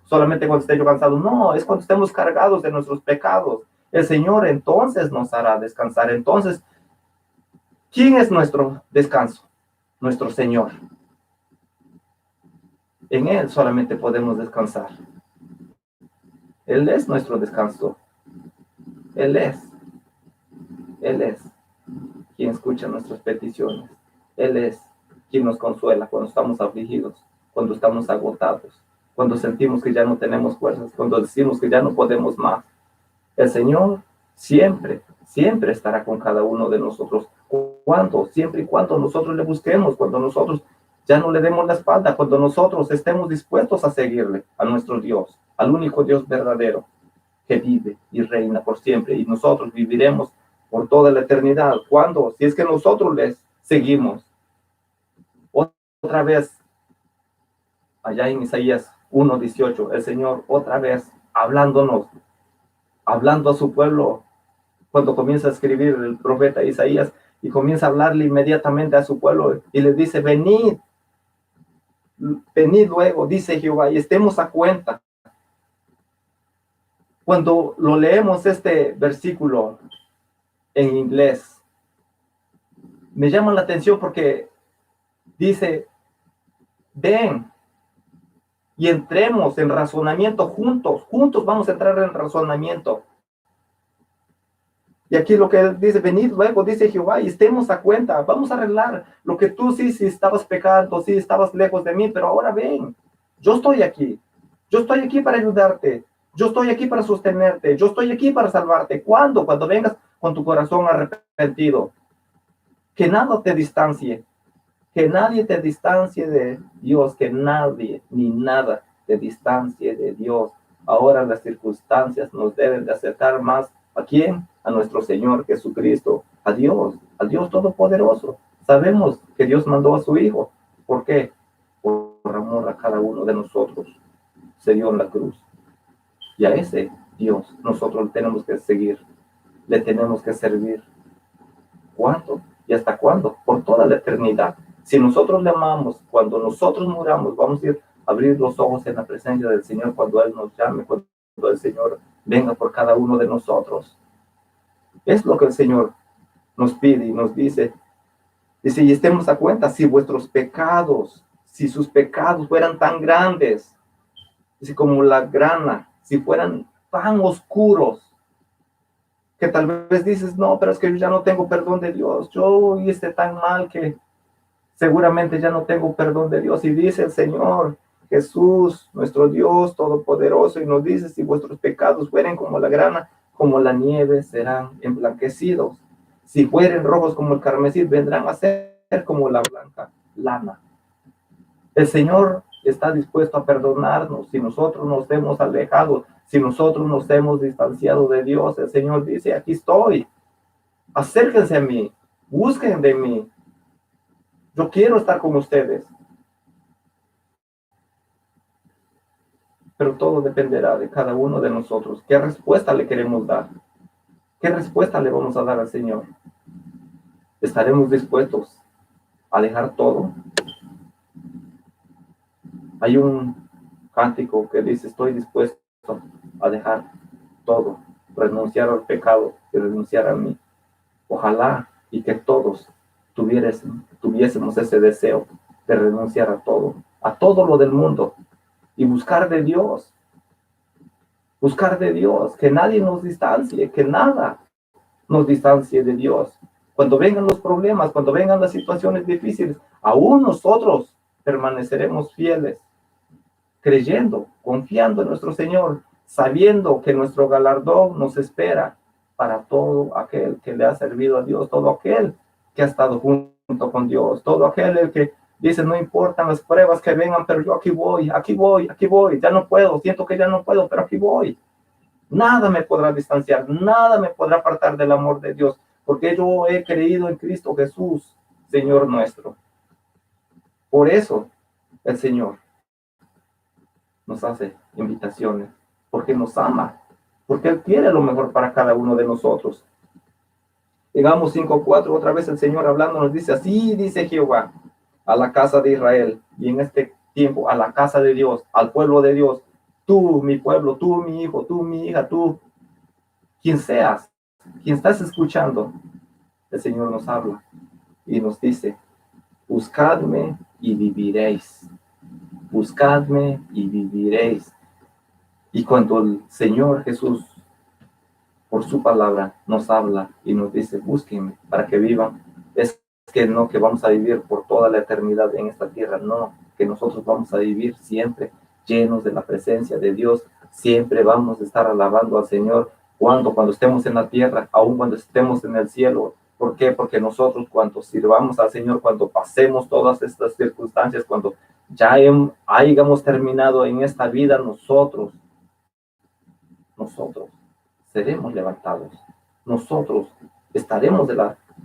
solamente cuando esté yo cansado. No, es cuando estemos cargados de nuestros pecados. El Señor entonces nos hará descansar. Entonces, ¿quién es nuestro descanso? Nuestro Señor. En Él solamente podemos descansar. Él es nuestro descanso. Él es quien escucha nuestras peticiones. Él es quien nos consuela cuando estamos afligidos, cuando estamos agotados, cuando sentimos que ya no tenemos fuerzas, cuando decimos que ya no podemos más. El Señor siempre, siempre estará con cada uno de nosotros. ¿Cuándo? Siempre y cuando nosotros le busquemos, cuando nosotros ya no le demos la espalda, cuando nosotros estemos dispuestos a seguirle, a nuestro Dios, al único Dios verdadero, que vive y reina por siempre, y nosotros viviremos por toda la eternidad. ¿Cuándo? Si es que nosotros les seguimos. Otra vez, allá en Isaías 1:18, el Señor otra vez hablándonos, hablando a su pueblo, cuando comienza a escribir el profeta Isaías, y comienza a hablarle inmediatamente a su pueblo, y les dice, venid luego, dice Jehová, y estemos a cuenta. Cuando lo leemos este versículo en inglés, me llama la atención porque dice, ven y entremos en razonamiento juntos vamos a entrar en razonamiento. Y aquí lo que dice, venid luego, dice Jehová, y estemos a cuenta, vamos a arreglar lo que tú sí estabas pecando, sí estabas lejos de mí, pero ahora ven, yo estoy aquí para ayudarte, yo estoy aquí para sostenerte, yo estoy aquí para salvarte. ¿Cuándo? Cuando vengas con tu corazón arrepentido. Que nada te distancie, que nadie te distancie de Dios, que nadie ni nada te distancie de Dios. Ahora las circunstancias nos deben de acercar más. ¿A quién? A nuestro Señor Jesucristo, a Dios Todopoderoso. Sabemos que Dios mandó a su Hijo. ¿Por qué? Por amor a cada uno de nosotros. Se dio en la cruz. Y a ese Dios nosotros tenemos que seguir, le tenemos que servir. ¿Cuánto? ¿Y hasta cuándo? Por toda la eternidad. Si nosotros le amamos, cuando nosotros muramos, vamos a ir a abrir los ojos en la presencia del Señor cuando Él nos llame, cuando el Señor venga por cada uno de nosotros. Es lo que el Señor nos pide y nos dice. Dice, y estemos a cuenta, si vuestros pecados, si sus pecados fueran tan grandes, dice, como la grana, si fueran tan oscuros, que tal vez dices, no, pero es que yo ya no tengo perdón de Dios, yo hice tan mal que seguramente ya no tengo perdón de Dios. Y dice el Señor Jesús, nuestro Dios Todopoderoso, y nos dice, si vuestros pecados fueren como la grana, como la nieve, serán emblanquecidos. Si fueren rojos como el carmesí, vendrán a ser como la blanca lana. El Señor está dispuesto a perdonarnos si nosotros nos hemos alejado, si nosotros nos hemos distanciado de Dios. El Señor dice, aquí estoy, acérquense a mí, busquen de mí, yo quiero estar con ustedes. Pero todo dependerá de cada uno de nosotros. ¿Qué respuesta le queremos dar? ¿Qué respuesta le vamos a dar al Señor? ¿Estaremos dispuestos a dejar todo? Hay un cántico que dice, estoy dispuesto a dejar todo, renunciar al pecado y renunciar a mí. Ojalá y que todos tuviésemos ese deseo de renunciar a todo lo del mundo y buscar de Dios, que nadie nos distancie, que nada nos distancie de Dios. Cuando vengan los problemas, cuando vengan las situaciones difíciles, aún nosotros permaneceremos fieles, creyendo, confiando en nuestro Señor, sabiendo que nuestro galardón nos espera para todo aquel que le ha servido a Dios, todo aquel que ha estado junto con Dios, todo aquel que dice, no importan las pruebas que vengan, pero yo aquí voy, ya no puedo, siento que ya no puedo, pero aquí voy. Nada me podrá distanciar, nada me podrá apartar del amor de Dios, porque yo he creído en Cristo Jesús, Señor nuestro. Por eso el Señor nos hace invitaciones, porque nos ama, porque Él quiere lo mejor para cada uno de nosotros. Llegamos 5:4, otra vez el Señor hablando nos dice, así dice Jehová a la casa de Israel, y en este tiempo a la casa de Dios, al pueblo de Dios, tú, mi pueblo, tú, mi hijo, tú, mi hija, tú, quien seas, quien estás escuchando, el Señor nos habla y nos dice, buscadme y viviréis, buscadme y viviréis. Y cuando el Señor Jesús, por su palabra, nos habla y nos dice, búsquenme para que vivan, es que no que vamos a vivir por toda la eternidad en esta tierra, no, que nosotros vamos a vivir siempre llenos de la presencia de Dios, siempre vamos a estar alabando al Señor, cuando estemos en la tierra, aun cuando estemos en el cielo. ¿Por qué? Porque nosotros cuando sirvamos al Señor, cuando pasemos todas estas circunstancias, cuando ya hayamos terminado en esta vida, nosotros seremos levantados. Nosotros estaremos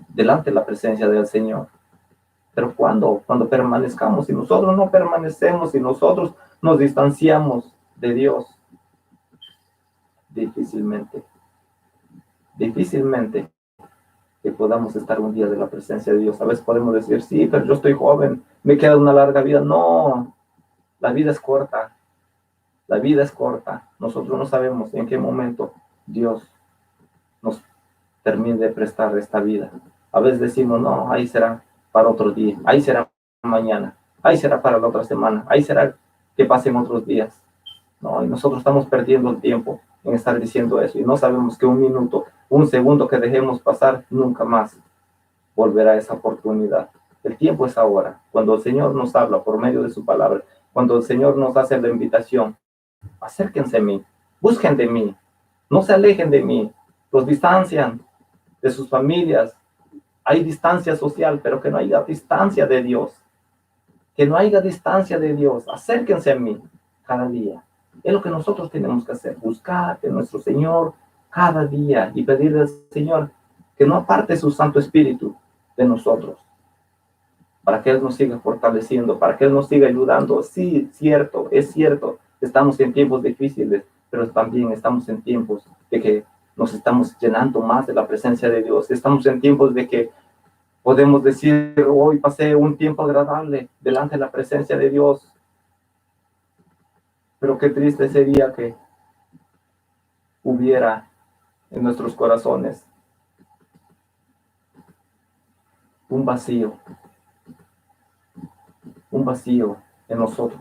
delante de la presencia del Señor. Pero ¿cuándo? Cuando permanezcamos. Si nosotros no permanecemos, si nosotros nos distanciamos de Dios, difícilmente que podamos estar un día de la presencia de Dios. A veces podemos decir, sí, pero yo estoy joven, me queda una larga vida. No, la vida es corta. La vida es corta. Nosotros no sabemos en qué momento Dios nos termine de prestar esta vida. A veces decimos, no, ahí será para otro día, ahí será mañana, ahí será para la otra semana, ahí será que pasen otros días. No, y nosotros estamos perdiendo el tiempo en estar diciendo eso y no sabemos que un minuto, un segundo que dejemos pasar, nunca más volverá esa oportunidad. El tiempo es ahora, cuando el Señor nos habla por medio de su palabra, cuando el Señor nos hace la invitación, acérquense a mí, busquen de mí, no se alejen de mí, los distancian de sus familias, hay distancia social, pero que no haya distancia de Dios, que no haya distancia de Dios, acérquense a mí cada día. Es lo que nosotros tenemos que hacer, buscar de nuestro Señor cada día y pedirle al Señor que no aparte su Santo Espíritu de nosotros, para que Él nos siga fortaleciendo, para que Él nos siga ayudando. Sí, cierto, es cierto, estamos en tiempos difíciles, pero también estamos en tiempos de que nos estamos llenando más de la presencia de Dios. Estamos en tiempos de que podemos decir, hoy pasé un tiempo agradable delante de la presencia de Dios. Pero qué triste sería que hubiera en nuestros corazones un vacío en nosotros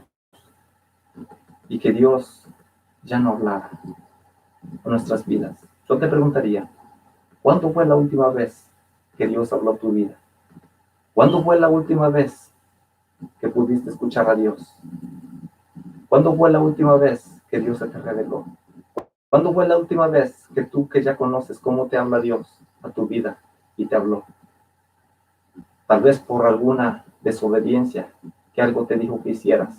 y que Dios ya no hablara en nuestras vidas. Yo te preguntaría, ¿cuándo fue la última vez que Dios habló a tu vida? ¿Cuándo fue la última vez que pudiste escuchar a Dios? ¿Cuándo fue la última vez que Dios se te reveló? ¿Cuándo fue la última vez que tú, que ya conoces cómo te habla Dios a tu vida y te habló? Tal vez por alguna desobediencia, que algo te dijo que hicieras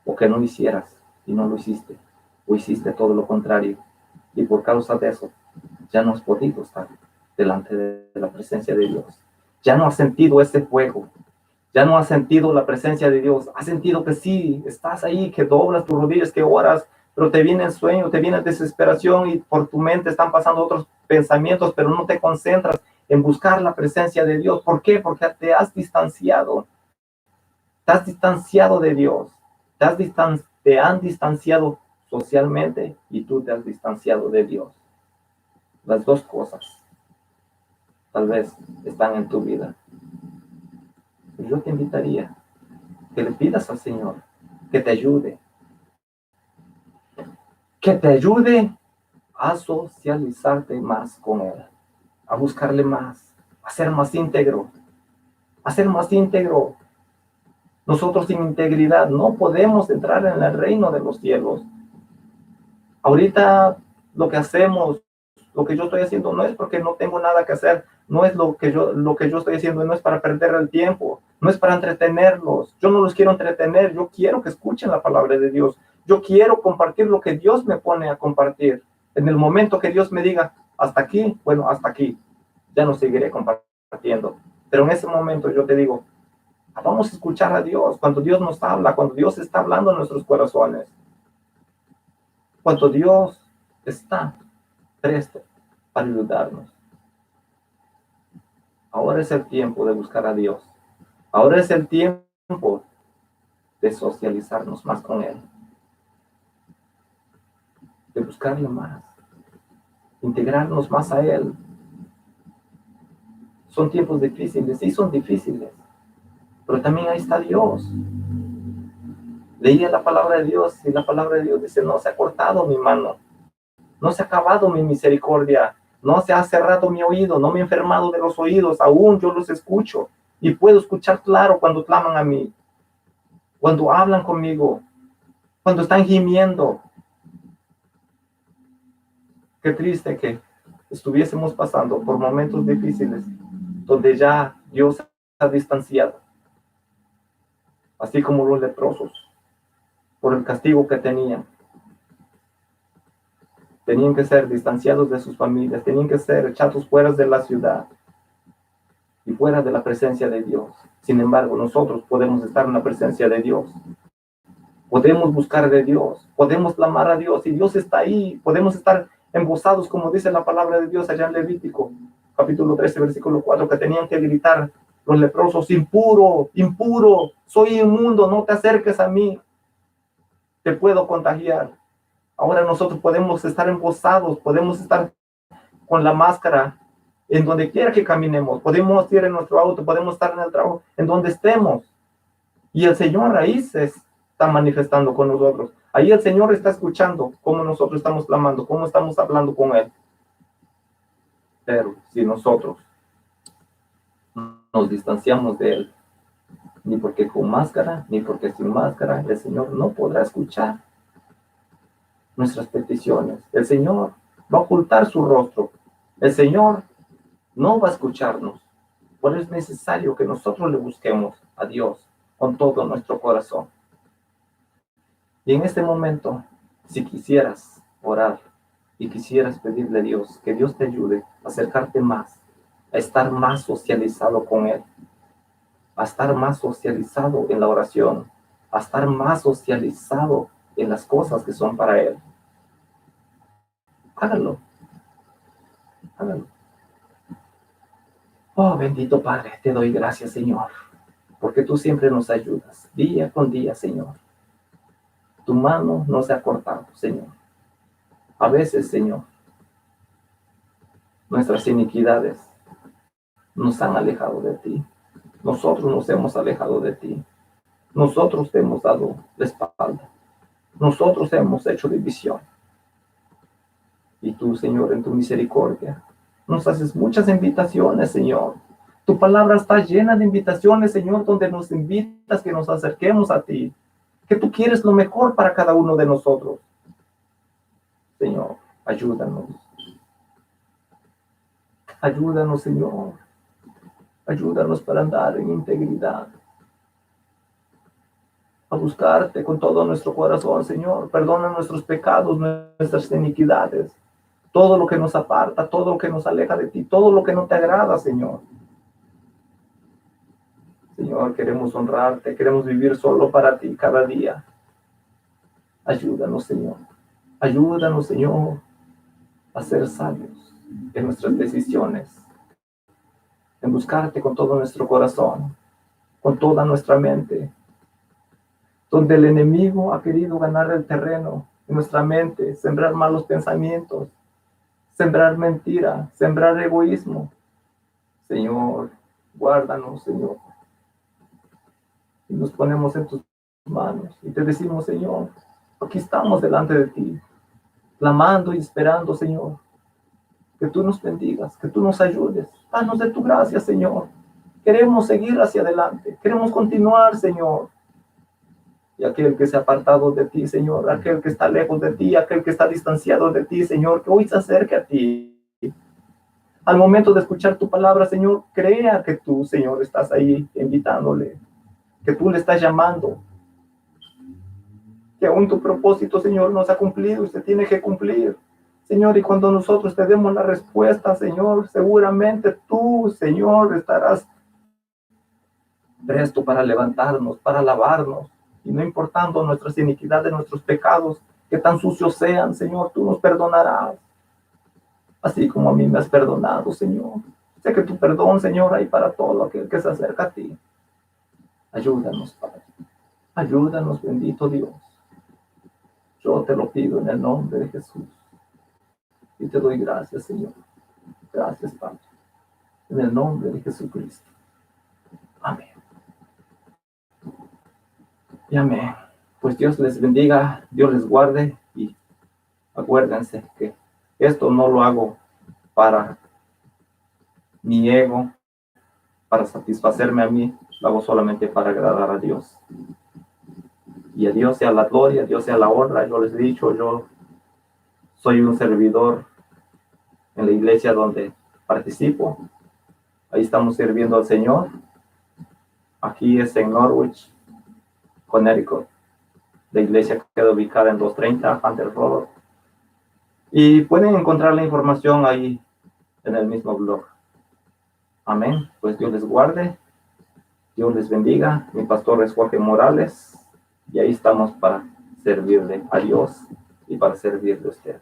o que no hicieras y no lo hiciste, o hiciste todo lo contrario, y por causa de eso ya no has podido estar delante de la presencia de Dios. Ya no has sentido ese fuego, ya no has sentido la presencia de Dios, has sentido que sí, estás ahí, que doblas tus rodillas, que oras, pero te viene el sueño, te viene desesperación y por tu mente están pasando otros pensamientos, pero no te concentras en buscar la presencia de Dios. ¿Por qué? Porque te has distanciado de Dios, te han distanciado socialmente y tú te has distanciado de Dios. Las dos cosas tal vez están en tu vida. Yo te invitaría que le pidas al Señor que te ayude a socializarte más con Él, a buscarle más, a ser más íntegro. Nosotros sin integridad no podemos entrar en el reino de los cielos. Ahorita lo que hacemos, lo que yo estoy haciendo no es porque no tengo nada que hacer, no es lo que yo estoy haciendo, no es para perder el tiempo, no es para entretenerlos. Yo no los quiero entretener, yo quiero que escuchen la palabra de Dios. Yo quiero compartir lo que Dios me pone a compartir. En el momento que Dios me diga, hasta aquí, bueno, hasta aquí, ya no seguiré compartiendo. Pero en ese momento yo te digo, vamos a escuchar a Dios cuando Dios nos habla, cuando Dios está hablando en nuestros corazones, cuando Dios está presto para ayudarnos. Ahora es el tiempo de buscar a Dios. Ahora es el tiempo de socializarnos más con Él, de buscarle más, integrarnos más a Él. Son tiempos difíciles, sí son difíciles, pero también ahí está Dios. Leía la palabra de Dios y la palabra de Dios dice, no se ha cortado mi mano, no se ha acabado mi misericordia, no se ha cerrado mi oído, no me he enfermado de los oídos, aún yo los escucho y puedo escuchar claro cuando claman a mí, cuando hablan conmigo, cuando están gimiendo. Qué triste que estuviésemos pasando por momentos difíciles donde ya Dios se ha distanciado, así como los leprosos, por el castigo que tenían. Tenían que ser distanciados de sus familias, tenían que ser echados fuera de la ciudad y fuera de la presencia de Dios. Sin embargo, nosotros podemos estar en la presencia de Dios. Podemos buscar de Dios, podemos clamar a Dios y Dios está ahí. Podemos estar embosados, como dice la palabra de Dios allá en Levítico, capítulo 13, versículo 4, que tenían que gritar los leprosos, impuro, impuro, soy inmundo, no te acerques a mí, te puedo contagiar. Ahora nosotros podemos estar embosados, podemos estar con la máscara en donde quiera que caminemos, podemos ir en nuestro auto, podemos estar en el trabajo, en donde estemos. Y el Señor ahí se está manifestando con nosotros. Ahí el Señor está escuchando cómo nosotros estamos clamando, cómo estamos hablando con Él. Pero si nosotros nos distanciamos de Él, ni porque con máscara, ni porque sin máscara, el Señor no podrá escuchar nuestras peticiones. El Señor va a ocultar su rostro. El Señor no va a escucharnos. Por eso es necesario que nosotros le busquemos a Dios con todo nuestro corazón. Y en este momento, si quisieras orar y quisieras pedirle a Dios que Dios te ayude a acercarte más, a estar más socializado con Él, a estar más socializado en la oración, a estar más socializado en las cosas que son para Él, hágalo, hágalo. Oh, bendito Padre, te doy gracias, Señor, porque tú siempre nos ayudas, día con día, Señor. Tu mano no se ha cortado, Señor. A veces, Señor, nuestras iniquidades nos han alejado de ti. Nosotros nos hemos alejado de ti. Nosotros te hemos dado la espalda. Nosotros hemos hecho división. Y tú, Señor, en tu misericordia, nos haces muchas invitaciones, Señor. Tu palabra está llena de invitaciones, Señor, donde nos invitas que nos acerquemos a ti, que tú quieres lo mejor para cada uno de nosotros. Señor, ayúdanos. Ayúdanos, Señor. Ayúdanos para andar en integridad. A buscarte con todo nuestro corazón, Señor. Perdona nuestros pecados, nuestras iniquidades. Todo lo que nos aparta, todo lo que nos aleja de ti, todo lo que no te agrada, Señor. Señor, queremos honrarte, queremos vivir solo para ti cada día. Ayúdanos, Señor. Ayúdanos, Señor, a ser sabios en nuestras decisiones, en buscarte con todo nuestro corazón, con toda nuestra mente, donde el enemigo ha querido ganar el terreno en nuestra mente, sembrar malos pensamientos, sembrar mentira, sembrar egoísmo. Señor, guárdanos, Señor. Y nos ponemos en tus manos y te decimos, Señor, aquí estamos delante de ti, clamando y esperando, Señor, que tú nos bendigas, que tú nos ayudes. Danos de tu gracia, Señor. Queremos seguir hacia adelante, queremos continuar, Señor. Y aquel que se ha apartado de ti, Señor, aquel que está lejos de ti, aquel que está distanciado de ti, Señor, que hoy se acerque a ti. Al momento de escuchar tu palabra, Señor, crea que tú, Señor, estás ahí invitándole, que tú le estás llamando, que aún tu propósito, Señor, no se ha cumplido y se tiene que cumplir. Señor, y cuando nosotros te demos la respuesta, Señor, seguramente tú, Señor, estarás presto para levantarnos, para lavarnos, y no importando nuestras iniquidades, nuestros pecados, que tan sucios sean, Señor, tú nos perdonarás, así como a mí me has perdonado, Señor. Sé que tu perdón, Señor, hay para todo aquel que se acerca a ti. Ayúdanos, Padre. Ayúdanos, bendito Dios. Yo te lo pido en el nombre de Jesús. Y te doy gracias, Señor. Gracias, Padre. En el nombre de Jesucristo. Amén. Y amén. Pues Dios les bendiga, Dios les guarde, y acuérdense que esto no lo hago para mi ego, para satisfacerme a mí, lo hago solamente para agradar a Dios. Y a Dios sea la gloria, a Dios sea la honra. Yo les he dicho, yo soy un servidor en la iglesia donde participo. Ahí estamos sirviendo al Señor. Aquí es en Norwich, Connecticut. La iglesia queda ubicada en 230 Hunter Road. Y pueden encontrar la información ahí en el mismo blog. Amén. Pues Dios les guarde. Dios les bendiga. Mi pastor es Jorge Morales. Y ahí estamos para servirle a Dios y para servirle a usted.